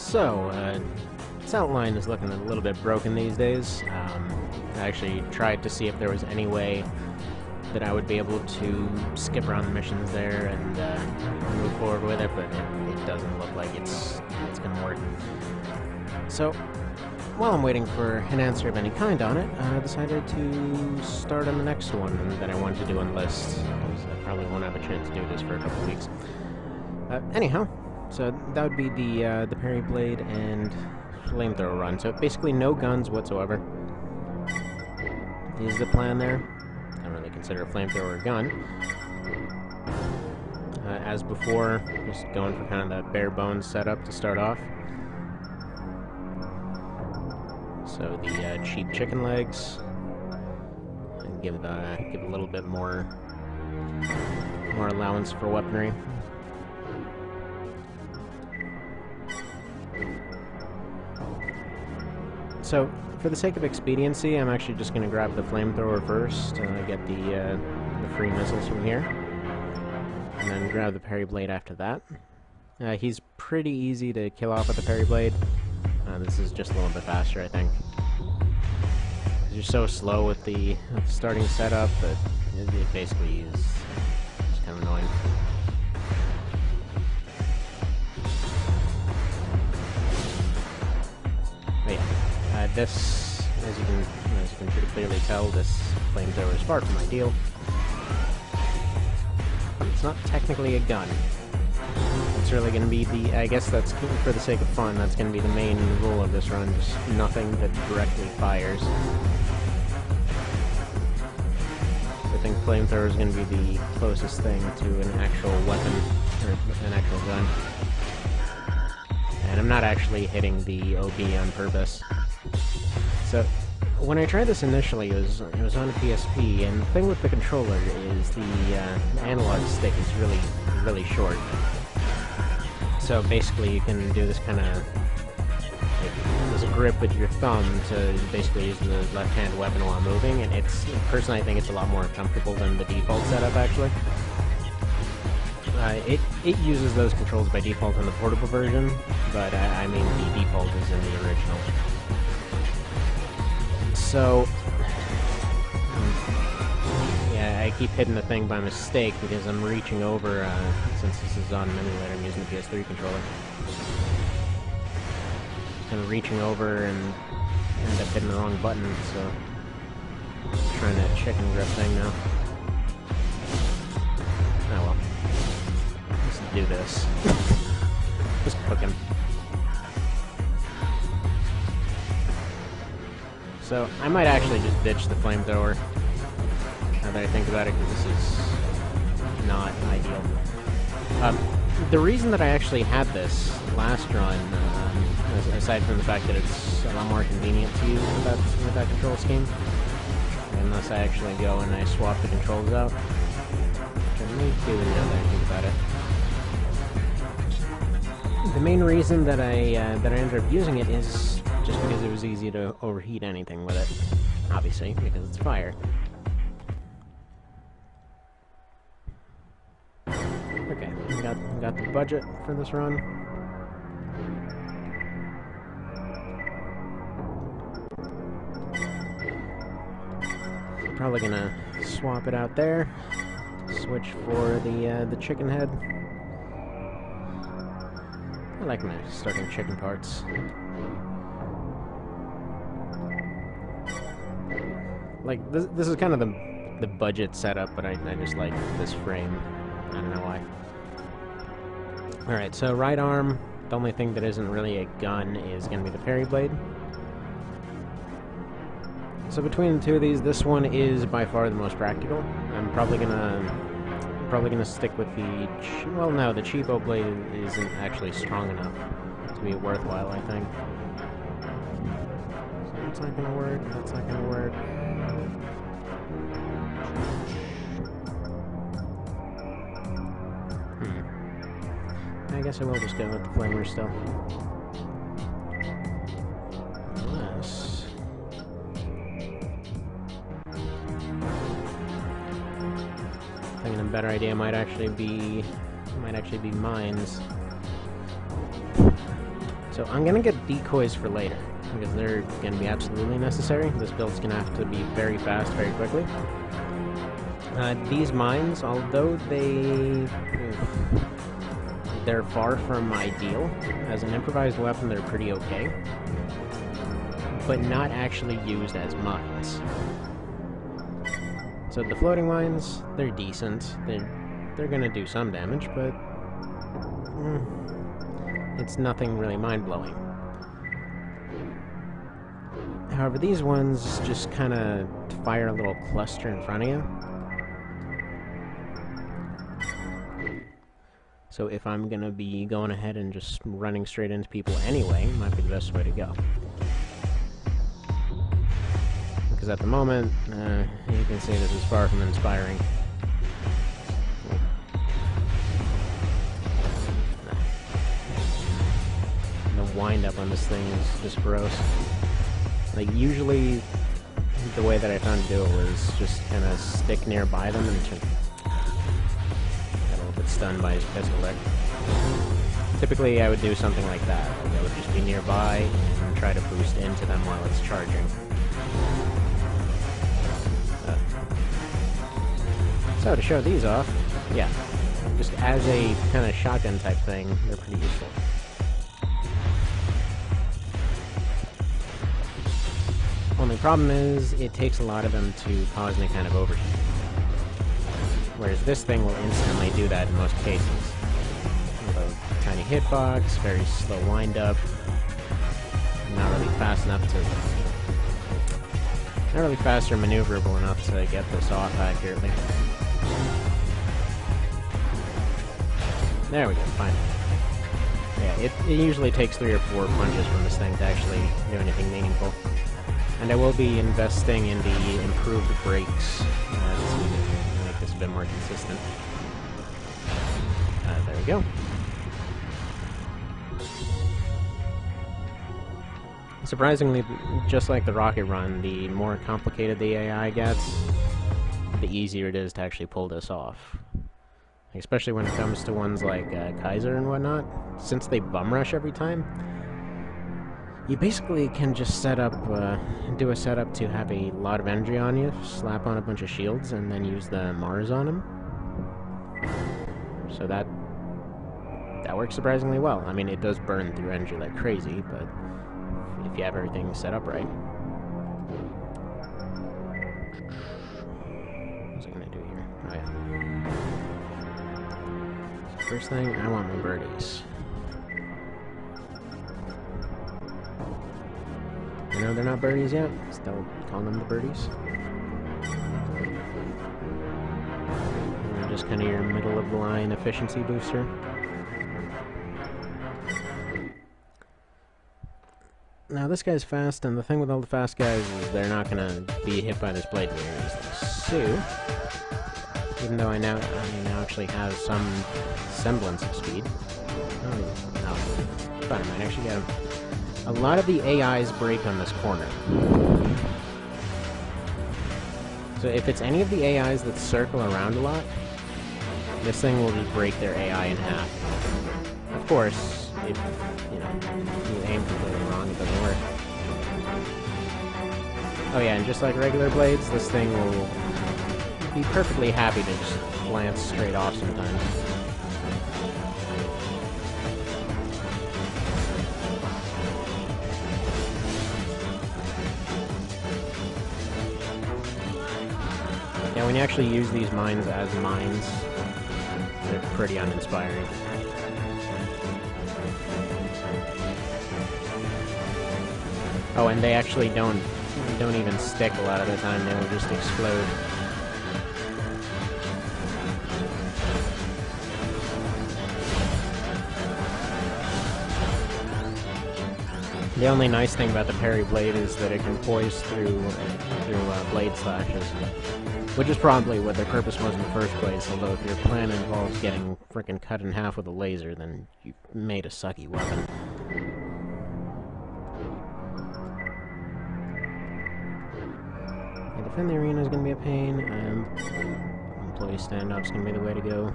This outline is looking a little bit broken these days. I actually tried to see if there was any way that I would be able to skip around the missions there and move forward with it, but it doesn't look like it's going to work. So, while I'm waiting for an answer of any kind on it, I decided to start on the next one that I wanted to do on the list, because I probably won't have a chance to do this for a couple of weeks. Anyhow, so that would be the Parry Blade and Flamethrower run. So basically no guns whatsoever is the plan there. I don't really consider a Flamethrower a gun. As before, just going for kind of the bare bones setup to start off. So the cheap chicken legs, and give a little bit more allowance for weaponry. So, for the sake of expediency, I'm actually just going to grab the Flamethrower first, get the free missiles from here, and then grab the Parry Blade after that. He's pretty easy to kill off with the Parry Blade. This is just a little bit faster, I think. You're so slow with the starting setup that it basically is just kind of annoying. But yeah, this, as you can pretty clearly tell, this Flamethrower is far from ideal. It's not technically a gun. It's really going to be I guess that's, for the sake of fun, that's going to be the main rule of this run, just nothing that directly fires. I think Flamethrower is going to be the closest thing to an actual weapon, or an actual gun. And I'm not actually hitting the OB on purpose. So, when I tried this initially, it was on a PSP, and the thing with the controller is the analog stick is really short. So basically you can do this kind of, like, this grip with your thumb to basically use the left-hand weapon while moving, and personally I think it's a lot more comfortable than the default setup, actually. It uses those controls by default in the portable version, but I mean the default is in the original. So, yeah, I keep hitting the thing by mistake because I'm reaching over, since this is on an emulator, I'm using the PS3 controller. Kind of reaching over and end up hitting the wrong button, so I'm trying that chicken grip thing now. Oh well. Let's do this. Just cook him. So, I might actually just ditch the Flamethrower, now that I think about it, because this is not ideal. The reason that I actually had this last run, aside from the fact that it's a lot more convenient to use with that control scheme, unless I actually go and I swap the controls out, which I may do now that I think about it. The main reason that I ended up using it is just because it was easy to overheat anything with it, obviously, because it's fire. Okay, we got the budget for this run. Probably gonna swap it out there. Switch for the chicken head. I like my starting chicken parts. Like, this is kind of the budget setup, but I just like this frame. I don't know why. Alright, so right arm, the only thing that isn't really a gun is going to be the Parry Blade. So between the two of these, this one is by far the most practical. I'm probably gonna stick with the well, no, the cheapo blade isn't actually strong enough to be worthwhile, I think. So that's not gonna work. That's not gonna work. I guess I will just go with the flamer still. Unless... thinking a better idea might actually be mines. So I'm gonna get decoys for later, because they're gonna be absolutely necessary. This build's gonna have to be very fast, very quickly. These mines, although they're far from ideal, as an improvised weapon they're pretty okay, but not actually used as mines. So the floating mines, they're decent. They're gonna do some damage, but it's nothing really mind-blowing. However, these ones just kind of fire a little cluster in front of you. So if I'm gonna be going ahead and just running straight into people anyway, might be the best way to go. Because at the moment, you can see this is far from inspiring. The wind-up on this thing is just gross. Like, usually, the way that I found to do it was just kind of stick nearby them and got a little bit stunned by his pistol there. Typically, I would do something like that. I would just be nearby and try to boost into them while it's charging. So to show these off, yeah, just as a kind of shotgun type thing, they're pretty useful. Only problem is, it takes a lot of them to cause any kind of overheat. Whereas this thing will instantly do that in most cases. With a tiny hitbox, very slow wind-up, not really fast enough to... not really fast or maneuverable enough to get this off accurately. There we go, fine. Yeah, it usually takes 3 or 4 punches from this thing to actually do anything meaningful. And I will be investing in the improved brakes to make this a bit more consistent. There we go. Surprisingly, just like the rocket run, the more complicated the AI gets, the easier it is to actually pull this off. Especially when it comes to ones like Kaiser and whatnot. Since they bum rush every time, you basically can just set up, do a setup to have a lot of energy on you, slap on a bunch of shields, and then use the Mars on them. So that works surprisingly well. I mean, it does burn through energy like crazy, but if you have everything set up right. What's it gonna do here? Oh yeah. So first thing, I want my birdies. I know they're not birdies yet, still calling them the birdies. And they're just kind of your middle-of-the-line efficiency booster. Now this guy's fast, and the thing with all the fast guys is they're not going to be hit by this blade very easily. So, even though I now actually have some semblance of speed. Oh, no. Fine, I might actually get him. A lot of the AIs break on this corner. So if it's any of the AIs that circle around a lot, this thing will just break their AI in half. Of course, if you aim completely wrong, it doesn't work. Oh yeah, and just like regular blades, this thing will be perfectly happy to just glance straight off sometimes. Yeah, when you actually use these mines as mines, they're pretty uninspiring. Oh, and they actually don't even stick a lot of the time, they will just explode. The only nice thing about the Parry blade is that it can poise through blade slashes, which is probably what their purpose was in the first place, although if your plan involves getting frickin' cut in half with a laser, then you made a sucky weapon. Yeah, defend the arena is going to be a pain. Employee standoff is going to be the way to go.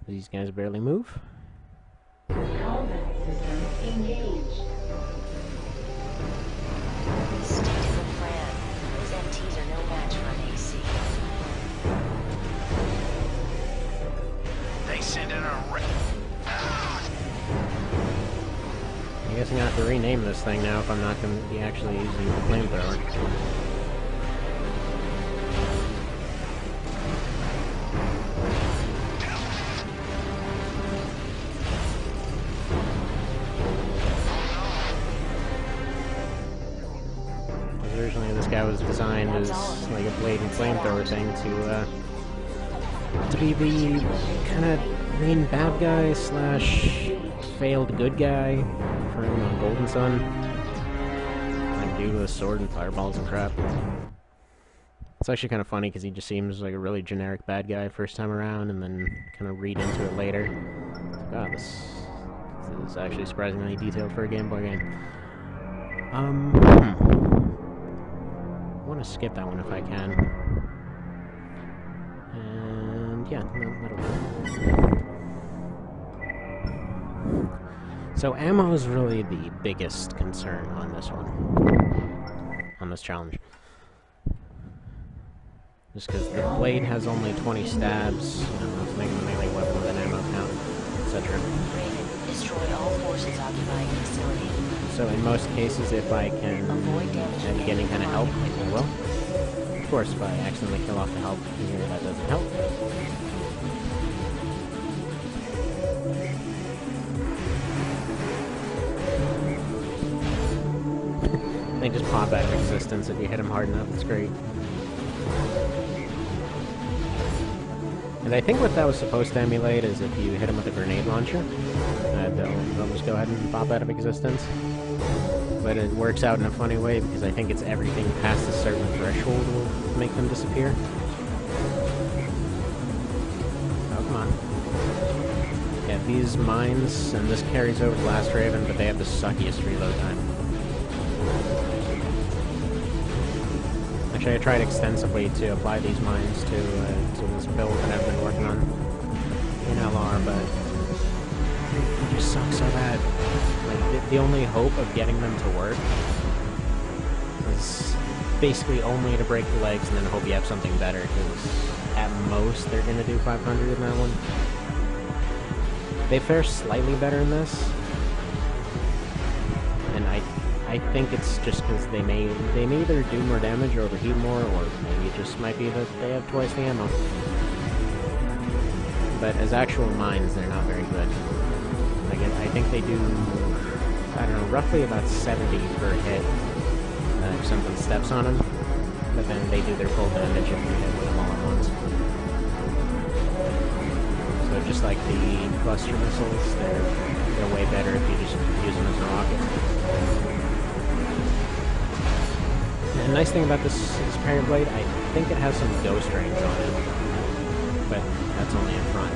These guys barely move. guess I'm gonna have to rename this thing now if I'm not gonna be actually using the flamethrower. Originally, this guy was designed as like a blade and flamethrower thing to be the kind of main bad guy slash failed good guy from Golden Sun. Like dude with a sword and fireballs and crap. It's actually kind of funny because he just seems like a really generic bad guy first time around, and then kind of read into it later. God, this is actually surprisingly detailed for a Game Boy game. I want to skip that one if I can. And yeah, no, that'll do. So ammo is really the biggest concern on this one, on this challenge. Just because the blade has only 20 stabs, you know, it's making the melee weapon with an ammo count, etc. Destroy all forces occupying the facility. So in most cases, if I can get any kind of help, I will. Of course, if I accidentally kill off the help here, that doesn't help. They just pop out of existence if you hit them hard enough. It's great. And I think what that was supposed to emulate is if you hit them with a grenade launcher, they'll just go ahead and pop out of existence. But it works out in a funny way because I think it's everything past a certain threshold will make them disappear. Oh, come on. Yeah, these mines, and this carries over to Last Raven, but they have the suckiest reload time. Actually, I tried extensively to apply these mines to this build that I've been working on in LR, but it just sucks so bad. Like, the only hope of getting them to work is basically only to break the legs and then hope you have something better, because at most they're going to do 500 in that one. They fare slightly better in this, and I think it's just because they may either do more damage or overheat more, or maybe it just might be that they have twice the ammo. But as actual mines, they're not very good. Like, I think they do, I don't know, roughly about 70 per hit if something steps on them, but then they do their full damage if you hit with them all at once. So just like the cluster missiles, they're way better if you just use them as a rocket. And the nice thing about this Parry blade, I think it has some ghost range on it, but that's only in front.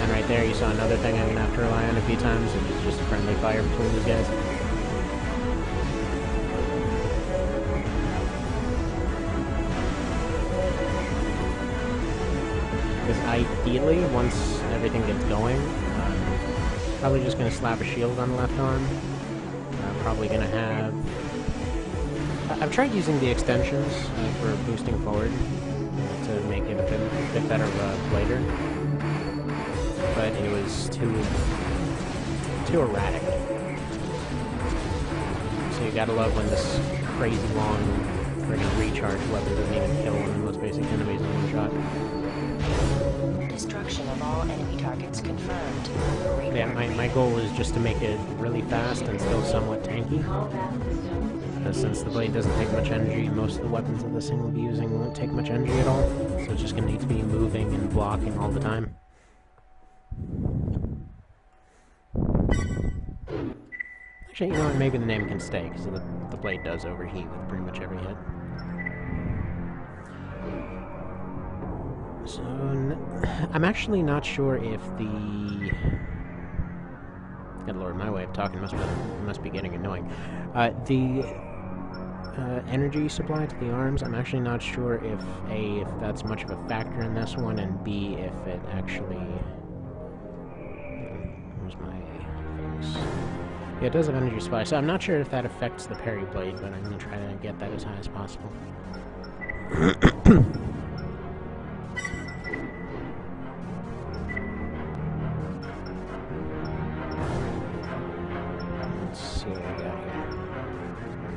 And right there, you saw another thing I'm going to have to rely on a few times, which is just friendly fire between these guys. Because ideally, once everything gets going, probably just going to slap a shield on the left arm. Probably going to have... I've tried using the extensions for boosting forward to make it a bit better blader, but it was too erratic. So you gotta love when this crazy long friggin' recharge weapon doesn't even kill one of the most basic enemies in one shot. Destruction of all enemy targets confirmed. Yeah, my goal is just to make it really fast and still somewhat tanky. Since the blade doesn't take much energy, most of the weapons that this thing will be using won't take much energy at all. So it's just going to need to be moving and blocking all the time. Actually, you know what, maybe the name can stay, because the blade does overheat with pretty much every hit. So, I'm actually not sure if the... Good lord, my way of talking must be getting annoying. The energy supply to the arms, I'm actually not sure if A, if that's much of a factor in this one, and B, if it actually... Where's my focus? Yeah, it does have energy supply, so I'm not sure if that affects the Parry blade, but I'm going to try to get that as high as possible. see what we got here.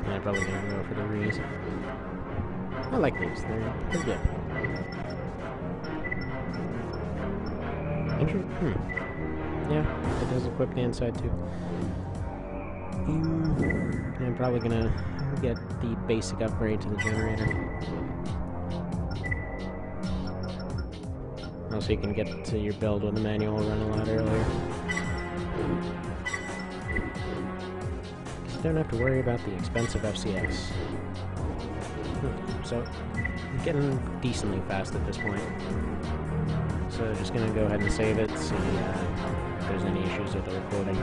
And I'm probably gonna go for the Rees. I like these. They're good. Yeah, it does equip the inside too. I'm probably gonna get the basic upgrade to the generator. Also, you can get to your build with the manual run a lot earlier. You don't have to worry about the expensive FCS. So, I'm getting decently fast at this point. So, just gonna go ahead and save it, see if there's any issues with the recording.